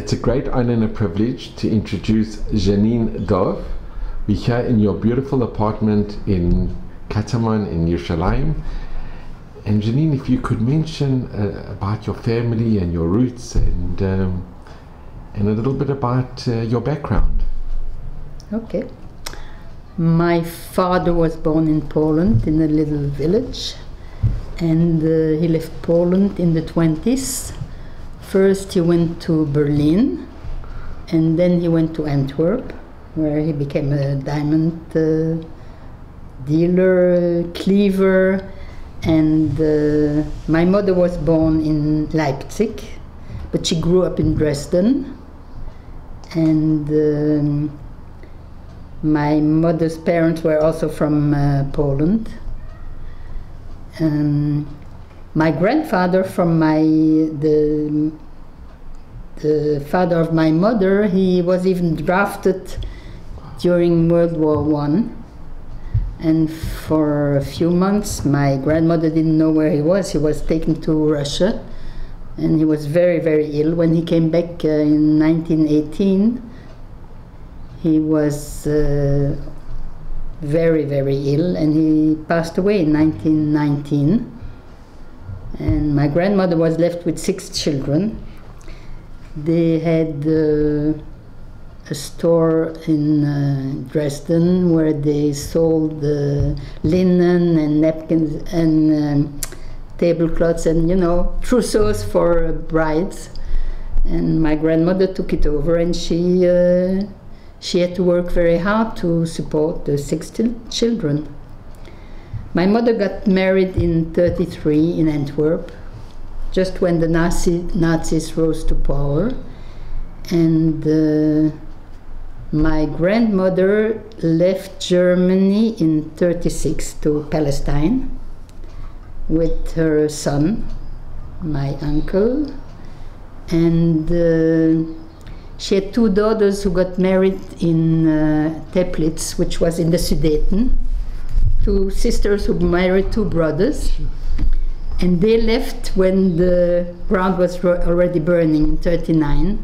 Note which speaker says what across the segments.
Speaker 1: It's a great honor and a privilege to introduce Jeanine Dorf. We're here in your beautiful apartment in Kataman in Yerushalayim. And Jeanine, if you could mention about your family and your roots and a little bit about your background.
Speaker 2: Okay. My father was born in Poland in a little village, and he left Poland in the 20s. First he went to Berlin, and then he went to Antwerp, where he became a diamond dealer, cleaver, and my mother was born in Leipzig, but she grew up in Dresden, and my mother's parents were also from Poland. My grandfather from the father of my mother, he was even drafted during World War I. And for a few months, my grandmother didn't know where he was. He was taken to Russia, and he was very, very ill. When he came back in 1918, he was very, very ill, and he passed away in 1919. And my grandmother was left with 6 children. They had a store in Dresden where they sold linen and napkins and tablecloths and, you know, trousseaux for brides. And my grandmother took it over, and she had to work very hard to support the 6 children. My mother got married in 1933 in Antwerp, just when the Nazis rose to power. And my grandmother left Germany in 1936 to Palestine with her son, my uncle. And she had 2 daughters who got married in Teplitz, which was in the Sudeten. 2 sisters who married 2 brothers. And they left when the ground was already burning in 1939.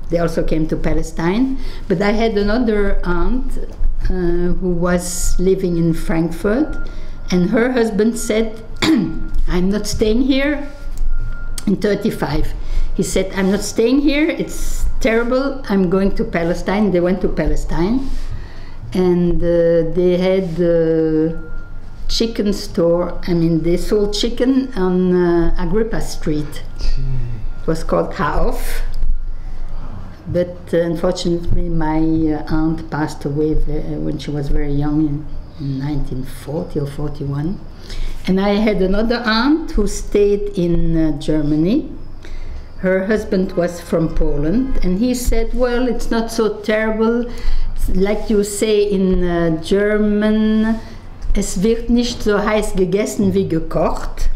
Speaker 2: They also came to Palestine. But I had another aunt who was living in Frankfurt, and her husband said, I'm not staying here. In 1935. He said, I'm not staying here, it's terrible, I'm going to Palestine. They went to Palestine, and they had a chicken store. I mean, they sold chicken on Agrippa Street. It was called Haof, but unfortunately my aunt passed away when she was very young, in 1940 or 41. And I had another aunt who stayed in Germany. Her husband was from Poland, and he said, well, it's not so terrible. Like you say in German, es wird nicht so heiß gegessen wie gekocht,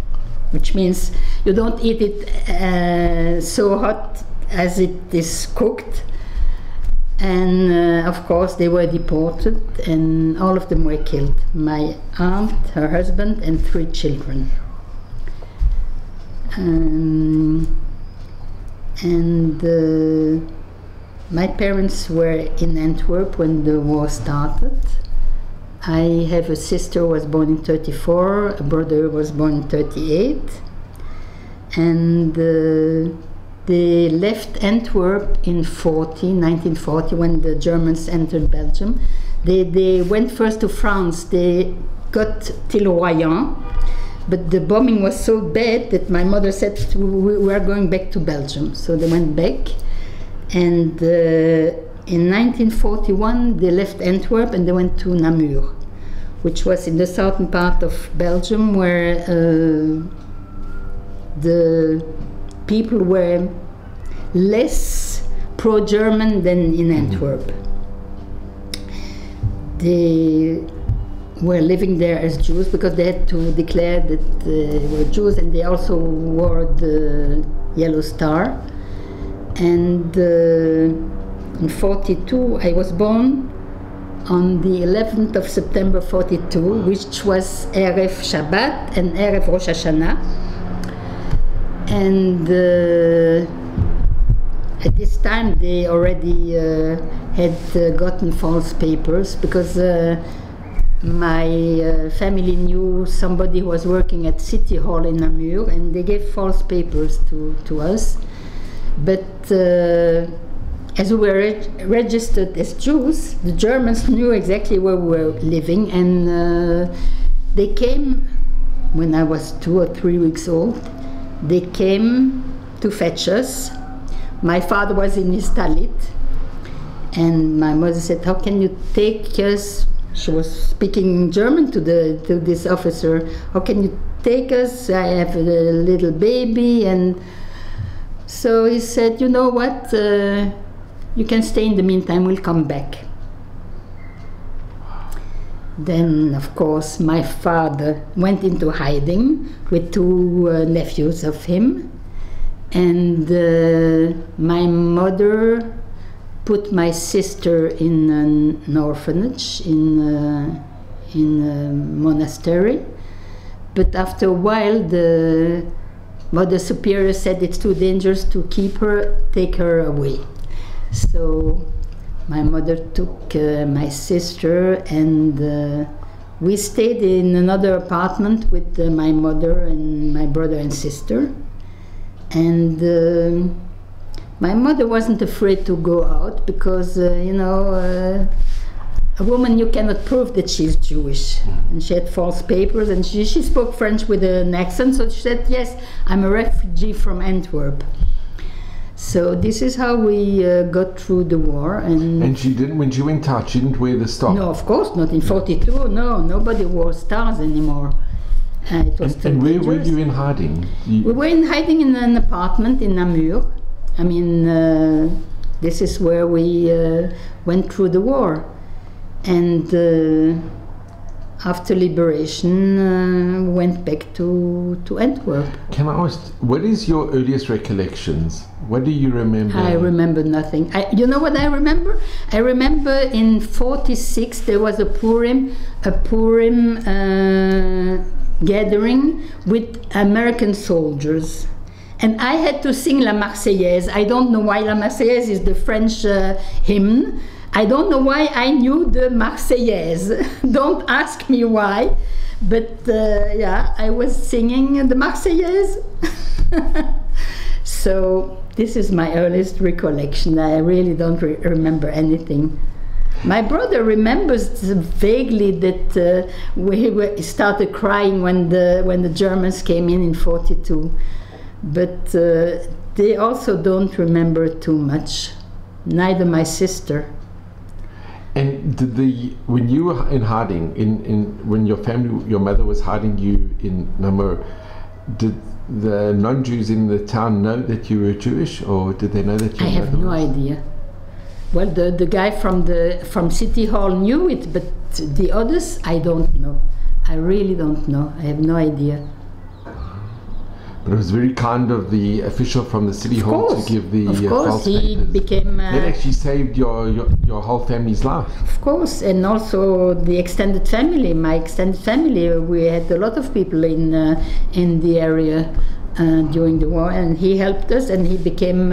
Speaker 2: which means you don't eat it so hot as it is cooked. And of course they were deported, and all of them were killed. My aunt, her husband, and 3 children. My parents were in Antwerp when the war started. I have a sister who was born in 1934, a brother was born in 1938, and they left Antwerp in 1940, when the Germans entered Belgium. They went first to France. They got till Royan, but the bombing was so bad that my mother said, we are going back to Belgium. So they went back, and in 1941 they left Antwerp and they went to Namur, which was in the southern part of Belgium, where the people were less pro-German than in Antwerp. They were living there as Jews because they had to declare that they were Jews, and they also wore the yellow star. And in 1942 I was born on the 11th of September 1942, which was Erev Shabbat and Erev Rosh Hashanah. And At this time, they already had gotten false papers because my family knew somebody who was working at City Hall in Namur, and they gave false papers to us. But as we were registered as Jews, the Germans knew exactly where we were living, and they came when I was 2 or 3 weeks old. They came to fetch us. My father was in his talit, and my mother said, "How can you take us?" She was speaking German to this officer. "How can you take us? I have a little baby." And so he said, "You know what? You can stay in the meantime. We'll come back." Then, of course, my father went into hiding with 2 nephews of him. And my mother put my sister in an orphanage, in a monastery. But after a while, the Mother Superior said it's too dangerous to keep her, take her away. So my mother took my sister, and we stayed in another apartment with my mother and my brother and sister. And my mother wasn't afraid to go out because, you know, a woman, you cannot prove that she's Jewish. And she had false papers, and she spoke French with an accent, so she said, "Yes, I'm a refugee from Antwerp." So this is how we got through the war. And
Speaker 1: she didn't, when she went out, she didn't wear the star?
Speaker 2: No, of course not. In 42, no, nobody wore stars anymore. It was
Speaker 1: and where were you in hiding?
Speaker 2: We were in hiding in an apartment in Namur. I mean, this is where we went through the war. And after liberation, we went back to Antwerp.
Speaker 1: Can I ask, what is your earliest recollections? What do you remember?
Speaker 2: I remember nothing. You know what I remember? I remember in 46 there was a Purim gathering with American soldiers, and I had to sing La Marseillaise. I don't know why. La Marseillaise is the French hymn. I don't know why I knew the Marseillaise. Don't ask me why, but yeah, I was singing the Marseillaise. So this is my earliest recollection. I really don't remember anything. My brother remembers vaguely that we started crying when the Germans came in 42, but they also don't remember too much. Neither my sister.
Speaker 1: And when you were in hiding, when your mother was hiding you in Namur, did the non-Jews in the town know that you were Jewish, or did they know that you were? I
Speaker 2: have no idea. Well, the guy from City Hall knew it, but the others, I don't know. I really don't know. I have no idea.
Speaker 1: But it was very kind of the official from the City Hall to give the false papers.
Speaker 2: He became...
Speaker 1: That actually saved your whole family's life.
Speaker 2: Of course, and also the extended family. My extended family, we had a lot of people in the area during the war, and he helped us, and he became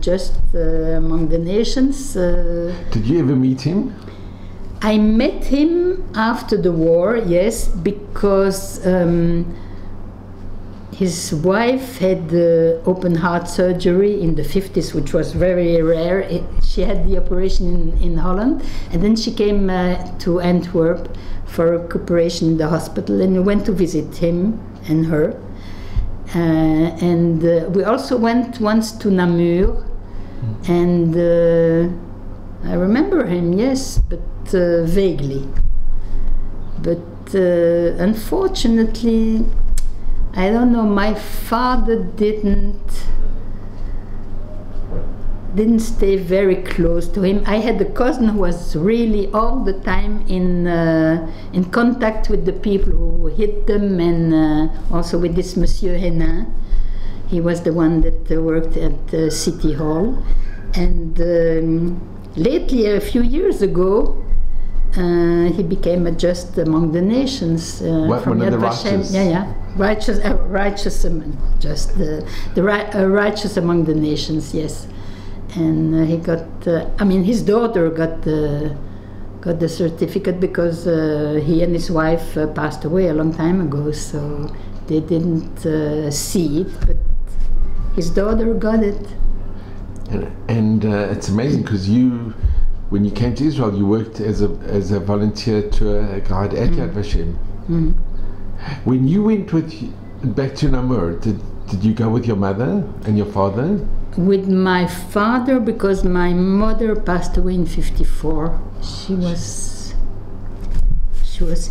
Speaker 2: just among the nations.
Speaker 1: Did you ever meet him?
Speaker 2: I met him after the war, yes, because his wife had open heart surgery in the 50s, which was very rare. She had the operation in Holland, and then she came to Antwerp for recuperation in the hospital, and we went to visit him and her. And we also went once to Namur, and I remember him, yes, but vaguely. But unfortunately, I don't know, my father didn't stay very close to him. I had a cousin who was really all the time in contact with the people who hit them, and also with this Monsieur Hénin. He was the one that worked at City Hall. And lately, a few years ago, he became a just among the nations.
Speaker 1: From Yad Vashem.
Speaker 2: Yeah. Righteous among just the righteous among the nations, yes. And he got, his daughter got the certificate because he and his wife passed away a long time ago, so they didn't see it, but his daughter got it.
Speaker 1: And it's amazing because when you came to Israel, you worked as a volunteer tour guide at Yad Vashem.
Speaker 2: Mm.
Speaker 1: When you went back to Namur, did you go with your mother and your father?
Speaker 2: With my father, because my mother passed away in '54. She was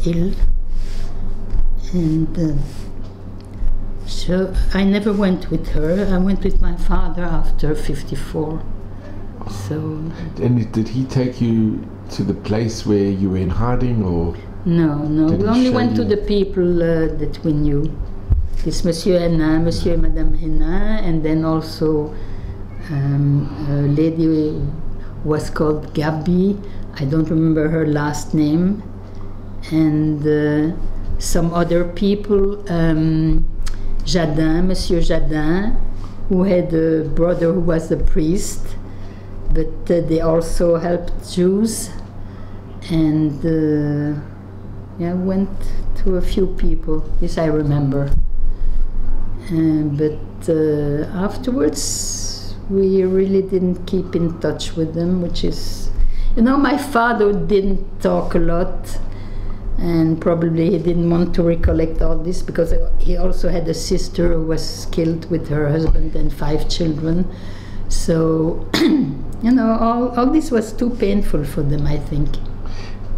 Speaker 2: ill, and so I never went with her. I went with my father after '54. So.
Speaker 1: And did he take you to the place where you were in hiding, or?
Speaker 2: No. We only went to the people that we knew. This Monsieur Hennin, Monsieur and Madame Hennin, and then also a lady was called Gabi. I don't remember her last name. And some other people, Jardin, Monsieur Jardin, who had a brother who was a priest, but they also helped Jews. And went to a few people, this I remember. But afterwards, we really didn't keep in touch with them, which is, my father didn't talk a lot, and probably he didn't want to recollect all this because he also had a sister who was killed with her husband and 5 children. So, all this was too painful for them, I think.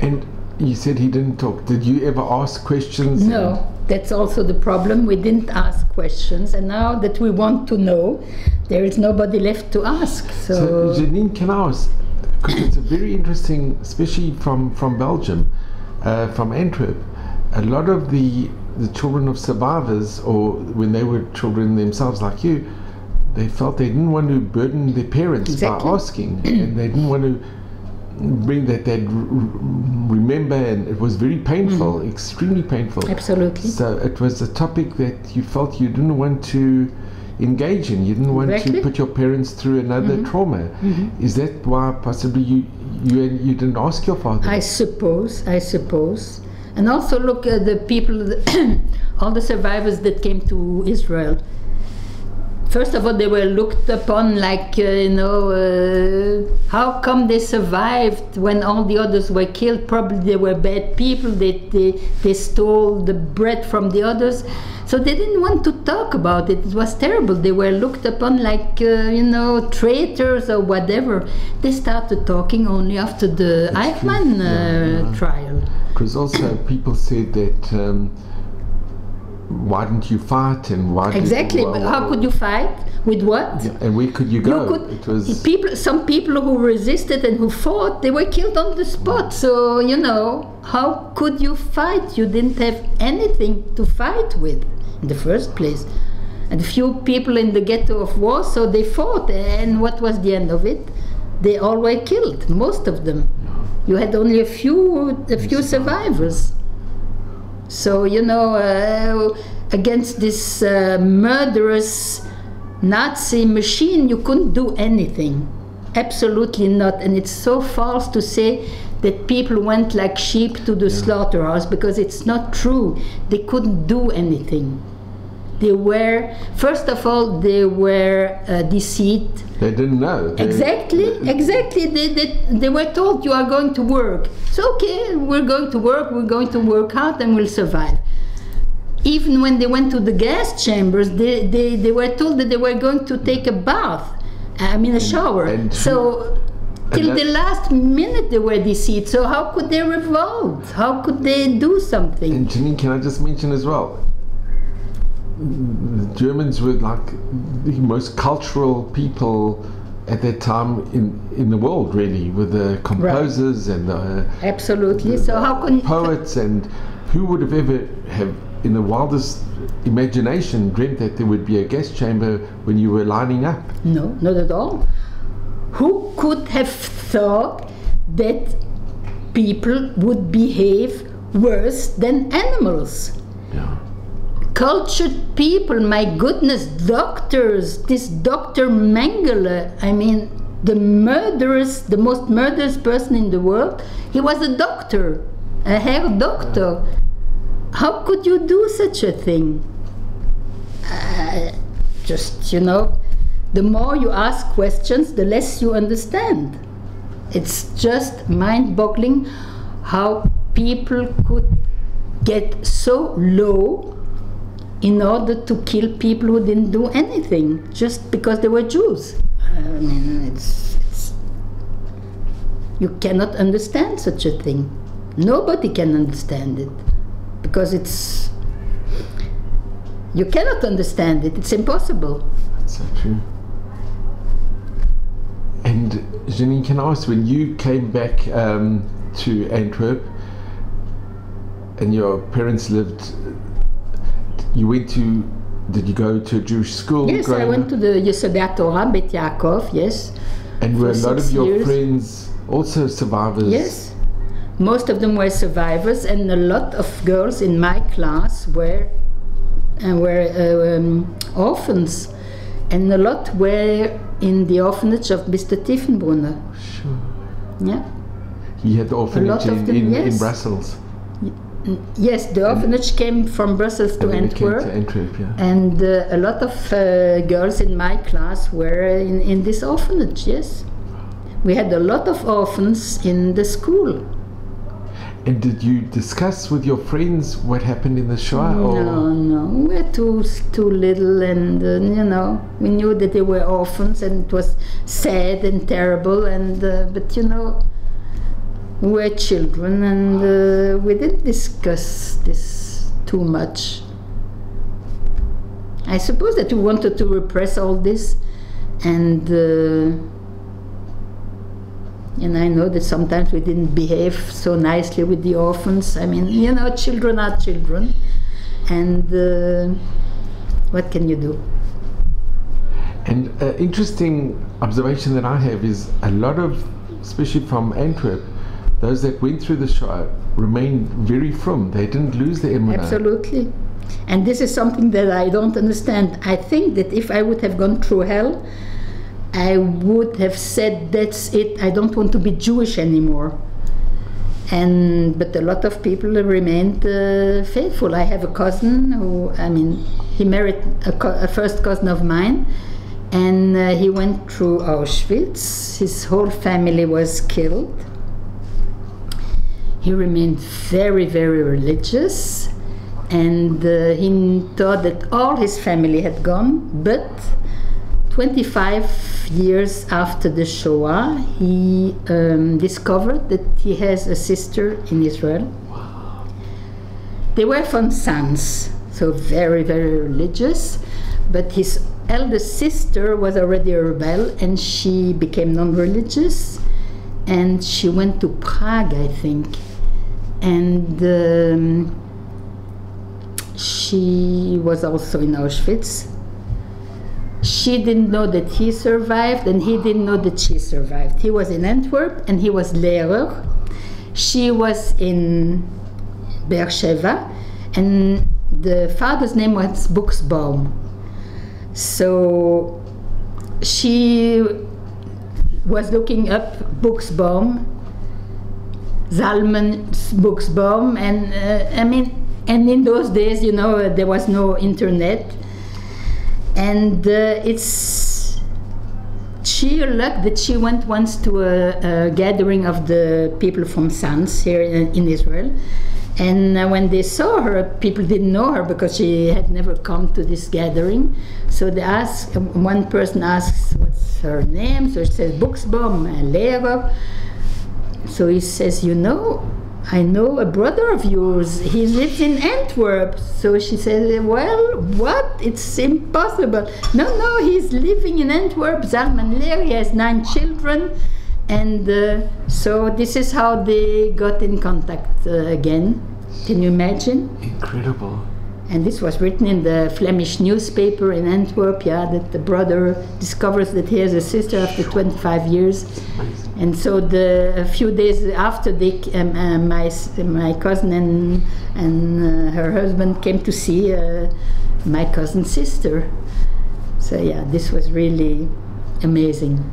Speaker 1: And you said he didn't talk. Did you ever ask questions?
Speaker 2: No, that's also the problem. We didn't ask questions, and now that we want to know, there is nobody left to ask. So
Speaker 1: Jeanine, can I ask, because it's a very interesting, especially from Belgium, from Antwerp, a lot of the children of survivors, or when they were children themselves like you, they felt they didn't want to burden their parents by asking, and they didn't want to bring that they'd remember, and it was very painful, extremely painful.
Speaker 2: Absolutely.
Speaker 1: So it was a topic that you felt you didn't want to engage in. You didn't want to put your parents through another trauma. Is that why possibly you didn't ask your father?
Speaker 2: I suppose. And also look at the people, all the survivors that came to Israel. First of all, they were looked upon like, how come they survived when all the others were killed? Probably they were bad people, they stole the bread from the others. So they didn't want to talk about it. It was terrible. They were looked upon like, traitors or whatever. They started talking only after the Eichmann trial.
Speaker 1: Because also people said that why didn't you fight, and why
Speaker 2: but how could you fight? With what?
Speaker 1: Yeah, and where could you go?
Speaker 2: It was some people who resisted and who fought, they were killed on the spot. So, how could you fight? You didn't have anything to fight with in the first place. And a few people in the ghetto of Warsaw, they fought, and what was the end of it? They all were killed, most of them. You had only a few survivors. So, against this murderous Nazi machine, you couldn't do anything. Absolutely not. And it's so false to say that people went like sheep to the slaughterhouse, because it's not true. They couldn't do anything. They were, first of all, they were deceived.
Speaker 1: They didn't know.
Speaker 2: Exactly. They were told, you are going to work. So, okay, we're going to work hard and we'll survive. Even when they went to the gas chambers, they were told that they were going to take a bath, a shower. Till the last minute they were deceived. So how could they revolt? How could they do something?
Speaker 1: And Jeanine, can I just mention as well, the Germans were like the most cultural people at that time in the world, really, with the composers and the
Speaker 2: absolutely. So how can
Speaker 1: poets, and who would have ever in the wildest imagination dreamt that there would be a gas chamber when you were lining up?
Speaker 2: No, not at all. Who could have thought that people would behave worse than animals?
Speaker 1: Yeah.
Speaker 2: Cultured people, my goodness, doctors, this Dr. Mengele, the most murderous person in the world, he was a doctor, a hair doctor. How could you do such a thing? Just, you know, the more you ask questions, the less you understand. It's just mind-boggling how people could get so low in order to kill people who didn't do anything just because they were Jews. I mean, you cannot understand such a thing. Nobody can understand it because you cannot understand it. It's impossible.
Speaker 1: That's so true. And Jeanine, can I ask, when you came back to Antwerp and your parents lived, did you go to a Jewish school?
Speaker 2: Yes, I went to the Yesodat Torah, Bet Yaakov, yes.
Speaker 1: And were a lot of your friends also survivors?
Speaker 2: Yes, most of them were survivors, and a lot of girls in my class were orphans, and a lot were in the orphanage of Mr. Tiefenbrunner.
Speaker 1: Sure.
Speaker 2: Yeah.
Speaker 1: He had the orphanage in Brussels.
Speaker 2: Yes, the orphanage came from Brussels to Antwerp.
Speaker 1: Yeah.
Speaker 2: And a lot of girls in my class were in this orphanage, yes. We had a lot of orphans in the school.
Speaker 1: And did you discuss with your friends what happened in the Shoah?
Speaker 2: No, we were too little, and you know, we knew that they were orphans, and it was sad and terrible, and but you know, we were children, and we didn't discuss this too much. I suppose that we wanted to repress all this, and I know that sometimes we didn't behave so nicely with the orphans. I mean, you know, children are children, and what can you do?
Speaker 1: And an interesting observation that I have is a lot of, especially from Antwerp, those that went through the Shoah remained very frum. They didn't lose their emunah.
Speaker 2: Absolutely. And this is something that I don't understand. I think that if I would have gone through hell, I would have said, that's it, I don't want to be Jewish anymore. But a lot of people remained faithful. I have a cousin who, I mean, he married a first cousin of mine, and he went through Auschwitz. His whole family was killed. He remained very, very religious, and he thought that all his family had gone, but 25 years after the Shoah, he discovered that he has a sister in Israel.
Speaker 1: Wow.
Speaker 2: They were from Sons, so very, very religious, but his eldest sister was already a rebel, and she became non-religious, and she went to Prague, I think, and she was also in Auschwitz. She didn't know that he survived, and he didn't know that she survived. He was in Antwerp, and he was Lehrer. She was in Beersheba, and the father's name was Buxbaum. So she was looking up Buxbaum, Zalman's Buxbaum, and I mean, and in those days, you know, there was no internet. And it's sheer luck that she went once to a gathering of the people from Sons here in Israel. And when they saw her, people didn't know her because she had never come to this gathering. So they asked, one person asks, what's her name? So she says, Buxbaum, Lehrer. So he says, you know, I know a brother of yours, he lives in Antwerp. So she said, well, what? It's impossible. No, he's living in Antwerp, Zalman Lehrer, he has 9 children. And so this is how they got in contact again. Can you imagine?
Speaker 1: Incredible.
Speaker 2: And this was written in the Flemish newspaper in Antwerp, yeah, that the brother discovers that he has a sister after 25 years. And so a few days after, my cousin and her husband came to see my cousin's sister. So yeah, this was really amazing.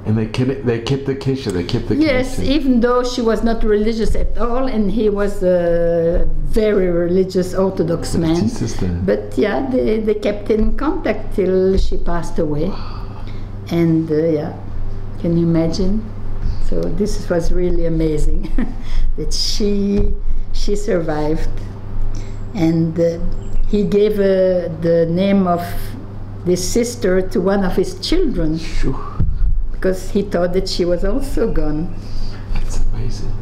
Speaker 1: And they kept the kesher, they kept the
Speaker 2: Yes,
Speaker 1: connection.
Speaker 2: even though she was not religious at all, and he was a very religious Orthodox man.
Speaker 1: Sister.
Speaker 2: But yeah, they kept in contact till she passed away. And yeah, can you imagine? So this was really amazing that she survived. And he gave the name of this sister to one of his children.
Speaker 1: Shoo.
Speaker 2: Because he thought that she was also gone.
Speaker 1: That's amazing.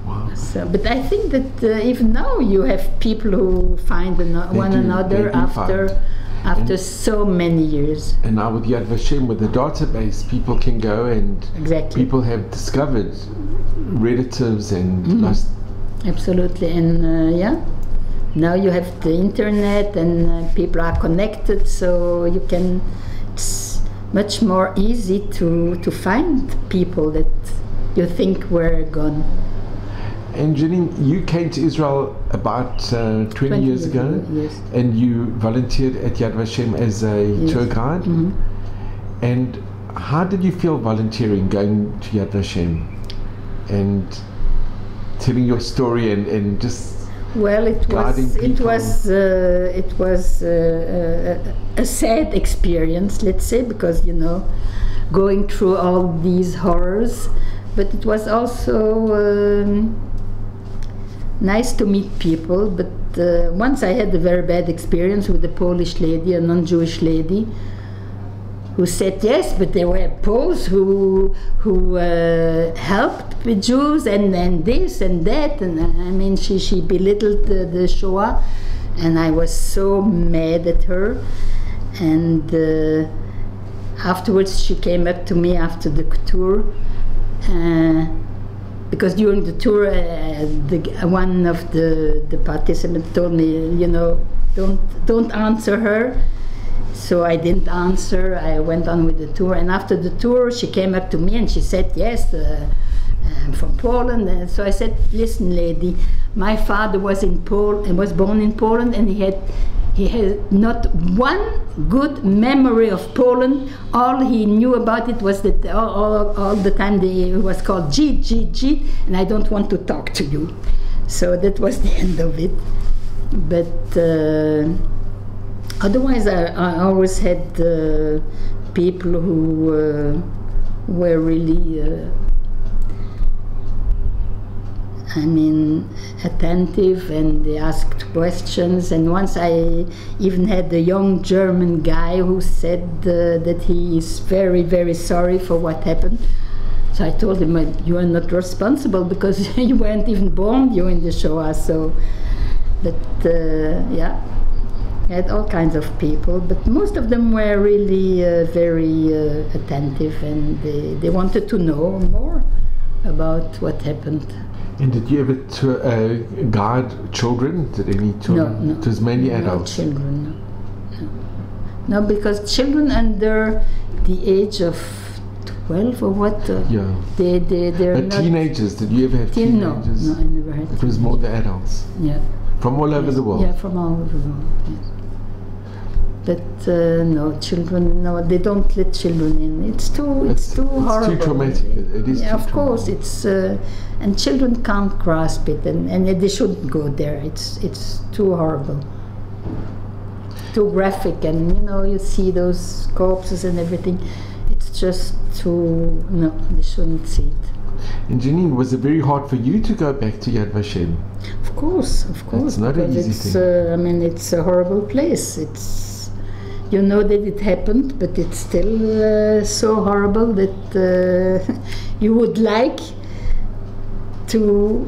Speaker 1: Wow.
Speaker 2: So, but I think that even now you have people who find one another after so many years.
Speaker 1: And now with Yad Vashem, with the database, people can go and
Speaker 2: Exactly.
Speaker 1: people have discovered relatives and lost.
Speaker 2: Absolutely, and yeah, now you have the internet and people are connected, so you can. It's much more easy to find people that you think were gone.
Speaker 1: And Jeanine, you came to Israel about 20 years ago,
Speaker 2: yes.
Speaker 1: and you volunteered at Yad Vashem as a
Speaker 2: Yes.
Speaker 1: tour guide. And how did you feel volunteering, going to Yad Vashem and telling your story and just
Speaker 2: Well, it was a sad experience, let's say, because going through all these horrors, but it was also nice to meet people. But once I had a very bad experience with a Polish lady, a non-Jewish lady, who said yes, but there were Poles who helped the Jews and this and that, and I mean she belittled the Shoah, and I was so mad at her. And afterwards she came up to me after the tour, because during the tour one of the participants told me, don't answer her. So I didn't answer. I went on with the tour, and after the tour she came up to me and she said, yes, I'm from Poland. And so I said, listen lady, my father was born in Poland, and he had not one good memory of Poland. All he knew about it was that all the time it was called Jeet, and I don't want to talk to you. So that was the end of it. But otherwise, I always had people who were really, attentive, and they asked questions. And once I even had a young German guy who said that he is very, very sorry for what happened. So I told him, you are not responsible because you weren't even born during the Shoah. So, but yeah. I had all kinds of people, but most of them were really very attentive, and they wanted to know more about what happened.
Speaker 1: And did you ever guide children? Did any children?
Speaker 2: No.
Speaker 1: It was mainly adults?
Speaker 2: No children, no. No, because children under the age of 12 or what?
Speaker 1: Yeah.
Speaker 2: They're
Speaker 1: But
Speaker 2: not...
Speaker 1: Teenagers, did you ever have teenagers?
Speaker 2: No, I never had.
Speaker 1: It was more the adults?
Speaker 2: Yeah.
Speaker 1: From all over the world?
Speaker 2: Yeah, from all over the world, yes. But no, children, no, they don't let children in. It's too horrible.
Speaker 1: It's too traumatic. It is.
Speaker 2: Yeah,
Speaker 1: too
Speaker 2: of course.
Speaker 1: traumatic.
Speaker 2: It's and children can't grasp it, and they shouldn't go there. It's too horrible, too graphic, and you see those corpses and everything. It's just too. No, they shouldn't see it.
Speaker 1: And Jeanine, was it very hard for you to go back to Yad Vashem?
Speaker 2: Of course.
Speaker 1: It's not an easy thing.
Speaker 2: It's a horrible place. It's that it happened, but it's still so horrible that you would like to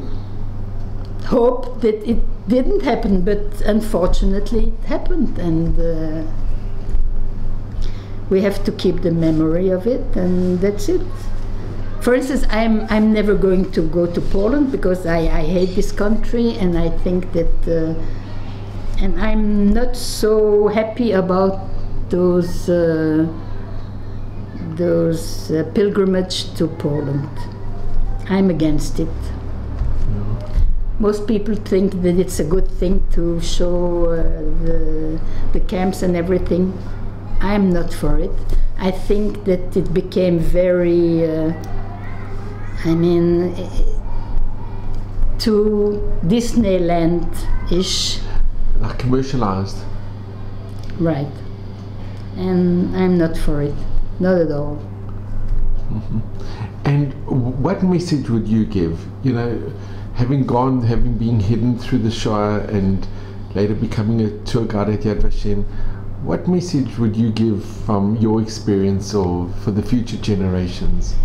Speaker 2: hope that it didn't happen, but unfortunately it happened, and we have to keep the memory of it, and that's it. For instance, I'm never going to go to Poland because I hate this country, and I think that and I'm not so happy about those pilgrimage to Poland. I'm against it. Most people think that it's a good thing to show the camps and everything. I'm not for it. I think that it became very, too Disneyland-ish.
Speaker 1: Like commercialized.
Speaker 2: Right. And I'm not for it. Not at all.
Speaker 1: Mm-hmm. And what message would you give? You know, having been hidden through the Shoah and later becoming a tour guide at Yad Vashem, what message would you give from your experience or for the future generations?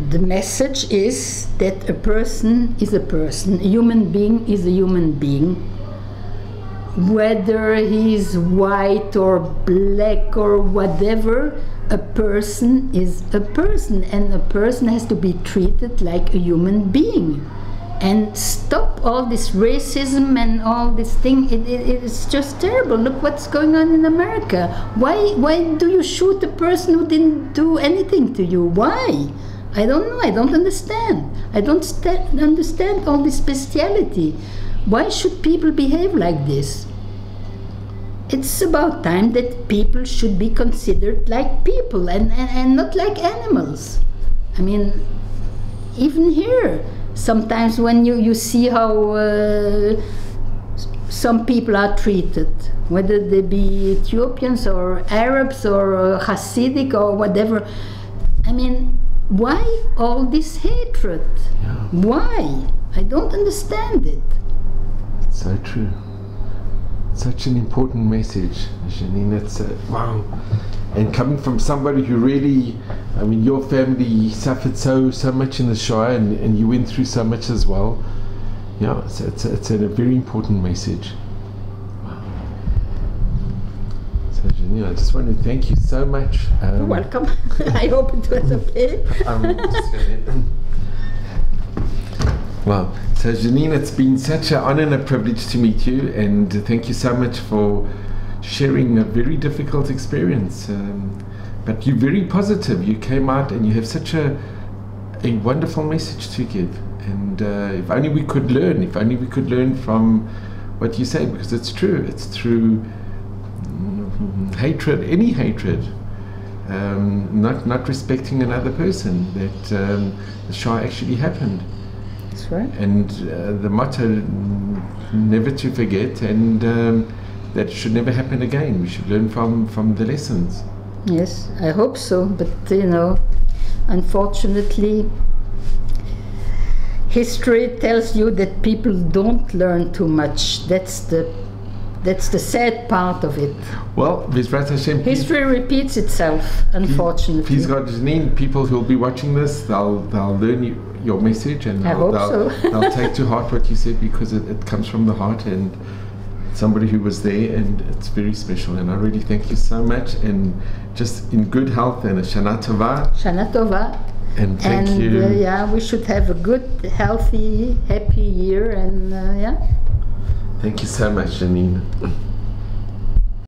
Speaker 2: The message is that a person is a person, a human being is a human being. Whether he's white or black or whatever, a person is a person, and a person has to be treated like a human being. And stop all this racism and all this thing. It's just terrible. Look what's going on in America. Why do you shoot a person who didn't do anything to you? Why? I don't know. I don't understand. I don't understand all this bestiality. Why should people behave like this? It's about time that people should be considered like people and not like animals. I mean, even here, sometimes when you see how some people are treated, whether they be Ethiopians or Arabs or Hasidic or whatever, I mean, why all this hatred?
Speaker 1: Yeah.
Speaker 2: Why? I don't understand it.
Speaker 1: So true. Such an important message, Jeanine. It's wow. And coming from somebody who really, I mean, your family suffered so much in the Shoah, and you went through so much as well. Yeah, it's a very important message. Wow. So Jeanine, I just want to thank you so much.
Speaker 2: You're welcome. I hope it was okay.
Speaker 1: Wow. So Jeanine, it's been such an honor and a privilege to meet you, and thank you so much for sharing a very difficult experience. But you're very positive. You came out and you have such a wonderful message to give. And if only we could learn from what you say, because it's true. It's through hatred, any hatred, not respecting another person, that the Shoah actually happened.
Speaker 2: That's right.
Speaker 1: And the motto, never to forget, and that should never happen again. We should learn from the lessons.
Speaker 2: Yes, I hope so. But you know, unfortunately, history tells you that people don't learn too much. That's the sad part of it.
Speaker 1: Well, Vizrat Hashem,
Speaker 2: history repeats itself, unfortunately.
Speaker 1: Please God, Jeanine, people who will be watching this, they'll learn your message, and they'll take to heart what you said, because it comes from the heart, and somebody who was there, and it's very special. And I really thank you so much, and just in good health, and a Shana Tova.
Speaker 2: Shana Tova.
Speaker 1: And thank you.
Speaker 2: Yeah, we should have a good, healthy, happy year, and yeah.
Speaker 1: Thank you so much, Jeanine.